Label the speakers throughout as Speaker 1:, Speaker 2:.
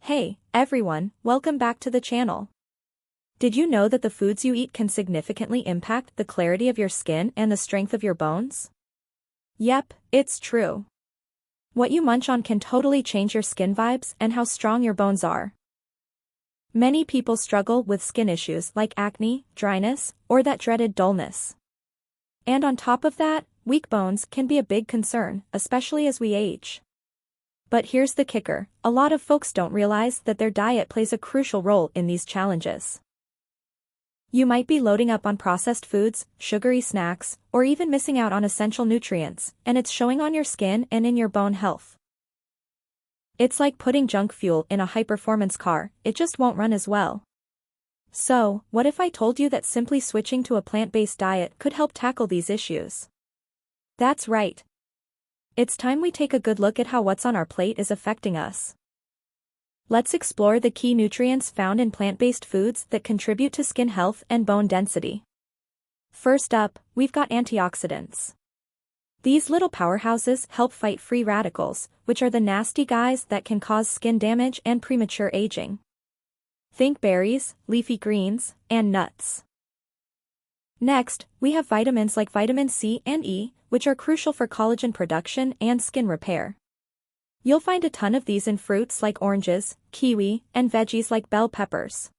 Speaker 1: Hey, everyone, welcome back to the channel. Did you know that the foods you eat can significantly impact the clarity of your skin and the strength of your bones? Yep, it's true. What you munch on can totally change your skin vibes and how strong your bones are. Many people struggle with skin issues like acne, dryness, or that dreaded dullness. And on top of that, weak bones can be a big concern, especially as we age. But here's the kicker, a lot of folks don't realize that their diet plays a crucial role in these challenges. You might be loading up on processed foods, sugary snacks, or even missing out on essential nutrients, and it's showing on your skin and in your bone health. It's like putting junk fuel in a high-performance car, it just won't run as well. So, what if I told you that simply switching to a plant-based diet could help tackle these issues? That's right. It's time we take a good look at how what's on our plate is affecting us. Let's explore the key nutrients found in plant-based foods that contribute to skin health and bone density. First up, we've got antioxidants. These little powerhouses help fight free radicals, which are the nasty guys that can cause skin damage and premature aging. Think berries, leafy greens, and nuts. Next, we have vitamins like vitamin C and E, which are crucial for collagen production and skin repair. You'll find a ton of these in fruits like oranges, kiwi, and veggies like bell peppers.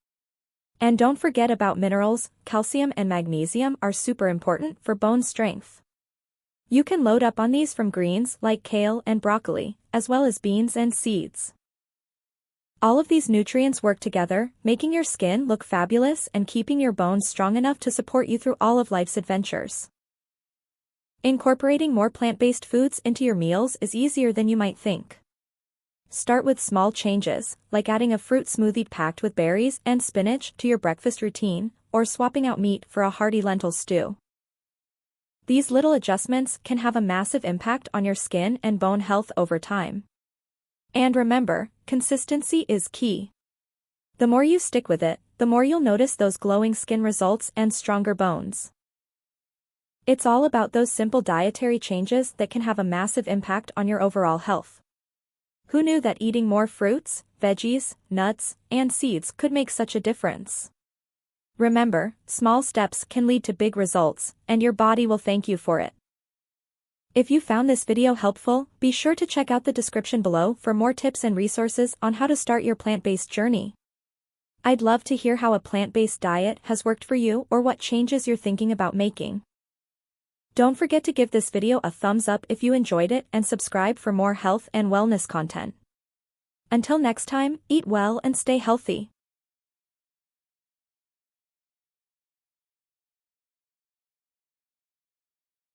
Speaker 1: And don't forget about minerals, calcium and magnesium are super important for bone strength. You can load up on these from greens like kale and broccoli, as well as beans and seeds. All of these nutrients work together, making your skin look fabulous and keeping your bones strong enough to support you through all of life's adventures. Incorporating more plant-based foods into your meals is easier than you might think. Start with small changes, like adding a fruit smoothie packed with berries and spinach to your breakfast routine, or swapping out meat for a hearty lentil stew. These little adjustments can have a massive impact on your skin and bone health over time. And remember, consistency is key. The more you stick with it, the more you'll notice those glowing skin results and stronger bones. It's all about those simple dietary changes that can have a massive impact on your overall health. Who knew that eating more fruits, veggies, nuts, and seeds could make such a difference? Remember, small steps can lead to big results, and your body will thank you for it. If you found this video helpful, be sure to check out the description below for more tips and resources on how to start your plant-based journey. I'd love to hear how a plant-based diet has worked for you or what changes you're thinking about making. Don't forget to give this video a thumbs up if you enjoyed it and subscribe for more health and wellness content. Until next time, eat well and stay healthy.